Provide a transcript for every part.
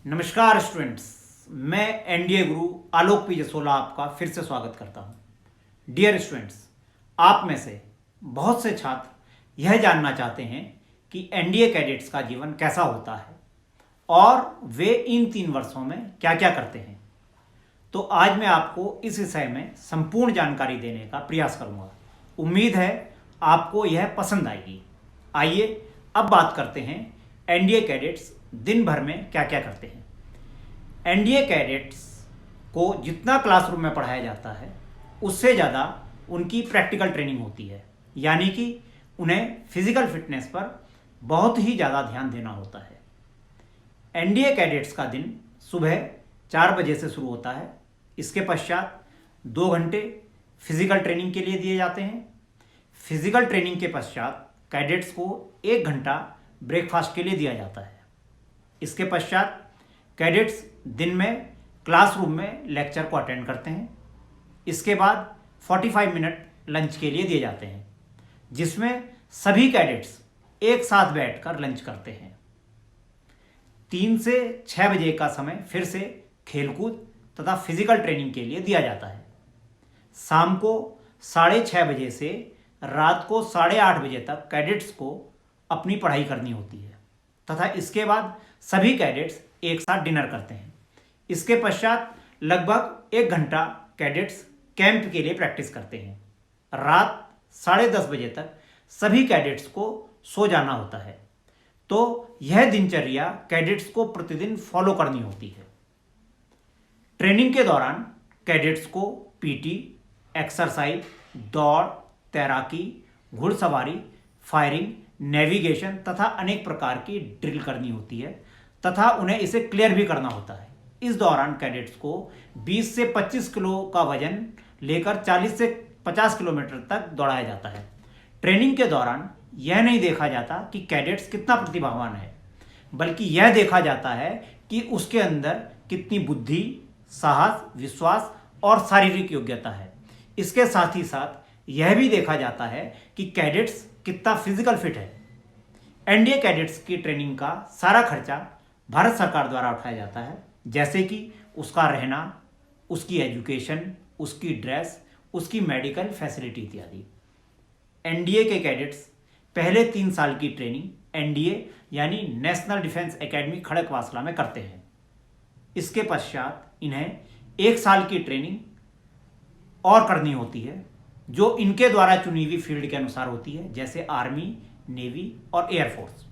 नमस्कार स्टूडेंट्स, मैं एनडीए गुरु आलोक पी जसोला आपका फिर से स्वागत करता हूं। डियर स्टूडेंट्स, आप में से बहुत से छात्र यह जानना चाहते हैं कि एनडीए कैडेट्स का जीवन कैसा होता है और वे इन 3 वर्षों में क्या क्या करते हैं। तो आज मैं आपको इस विषय में संपूर्ण जानकारी देने का प्रयास करूंगा। उम्मीद है आपको यह पसंद आएगी। आइए अब बात करते हैं एनडीए कैडेट्स दिन भर में क्या क्या करते हैं। एनडीए कैडेट्स को जितना क्लासरूम में पढ़ाया जाता है उससे ज़्यादा उनकी प्रैक्टिकल ट्रेनिंग होती है, यानी कि उन्हें फिजिकल फिटनेस पर बहुत ही ज़्यादा ध्यान देना होता है। एनडीए कैडेट्स का दिन सुबह 4 बजे से शुरू होता है। इसके पश्चात 2 घंटे फिजिकल ट्रेनिंग के लिए दिए जाते हैं। फिजिकल ट्रेनिंग के पश्चात कैडेट्स को 1 घंटा ब्रेकफास्ट के लिए दिया जाता है। इसके पश्चात कैडेट्स दिन में क्लासरूम में लेक्चर को अटेंड करते हैं। इसके बाद 45 मिनट लंच के लिए दिए जाते हैं, जिसमें सभी कैडेट्स एक साथ बैठकर लंच करते हैं। 3 से 6 बजे का समय फिर से खेलकूद तथा फिजिकल ट्रेनिंग के लिए दिया जाता है। शाम को 6:30 बजे से रात को 8:30 बजे तक कैडेट्स को अपनी पढ़ाई करनी होती है तथा इसके बाद सभी कैडेट्स एक साथ डिनर करते हैं। इसके पश्चात लगभग 1 घंटा कैडेट्स कैंप के लिए प्रैक्टिस करते हैं। रात 10:30 बजे तक सभी कैडेट्स को सो जाना होता है। तो यह दिनचर्या कैडेट्स को प्रतिदिन फॉलो करनी होती है। ट्रेनिंग के दौरान कैडेट्स को पीटी, एक्सरसाइज, दौड़, तैराकी, घुड़सवारी, फायरिंग, नेविगेशन तथा अनेक प्रकार की ड्रिल करनी होती है तथा उन्हें इसे क्लियर भी करना होता है। इस दौरान कैडेट्स को 20 से 25 किलो का वजन लेकर 40 से 50 किलोमीटर तक दौड़ाया जाता है। ट्रेनिंग के दौरान यह नहीं देखा जाता कि कैडेट्स कितना प्रतिभावान है, बल्कि यह देखा जाता है कि उसके अंदर कितनी बुद्धि, साहस, विश्वास और शारीरिक योग्यता है। इसके साथ ही साथ यह भी देखा जाता है कि कैडेट्स कितना फिजिकल फिट है। एनडीए कैडेट्स की ट्रेनिंग का सारा खर्चा भारत सरकार द्वारा उठाया जाता है, जैसे कि उसका रहना, उसकी एजुकेशन, उसकी ड्रेस, उसकी मेडिकल फैसिलिटी इत्यादि। एनडीए के कैडेट्स पहले 3 साल की ट्रेनिंग एनडीए यानी नेशनल डिफेंस एकेडमी खड़गवासला में करते हैं। इसके पश्चात इन्हें 1 साल की ट्रेनिंग और करनी होती है, जो इनके द्वारा चुनी हुई फील्ड के अनुसार होती है, जैसे आर्मी, नेवी और एयरफोर्स।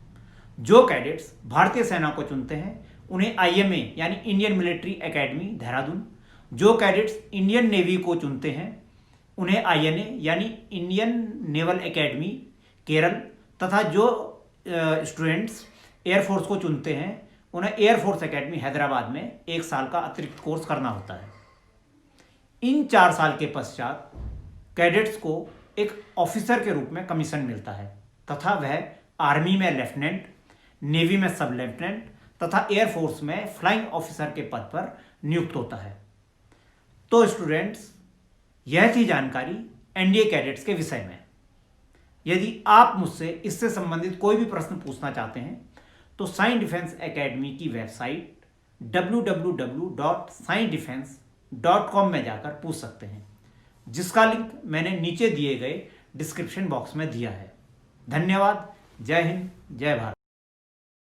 जो कैडेट्स भारतीय सेना को चुनते हैं उन्हें आईएमए यानी इंडियन मिलिट्री एकेडमी देहरादून, जो कैडेट्स इंडियन नेवी को चुनते हैं उन्हें आईएनए यानी इंडियन नेवल एकेडमी केरल तथा जो स्टूडेंट्स एयरफोर्स को चुनते हैं उन्हें एयरफोर्स एकेडमी हैदराबाद में 1 साल का अतिरिक्त कोर्स करना होता है। इन 4 साल के पश्चात कैडेट्स को एक ऑफिसर के रूप में कमीशन मिलता है तथा वह आर्मी में लेफ्टिनेंट, नेवी में सब लेफ्टिनेंट तथा एयरफोर्स में फ्लाइंग ऑफिसर के पद पर नियुक्त होता है। तो स्टूडेंट्स, यह थी जानकारी एनडीए कैडेट्स के विषय में। यदि आप मुझसे इससे संबंधित कोई भी प्रश्न पूछना चाहते हैं तो साइंस डिफेंस एकेडमी की वेबसाइट www.sciencedefense.com में जाकर पूछ सकते हैं, जिसका लिंक मैंने नीचे दिए गए डिस्क्रिप्शन बॉक्स में दिया है। धन्यवाद। जय हिंद, जय भारत।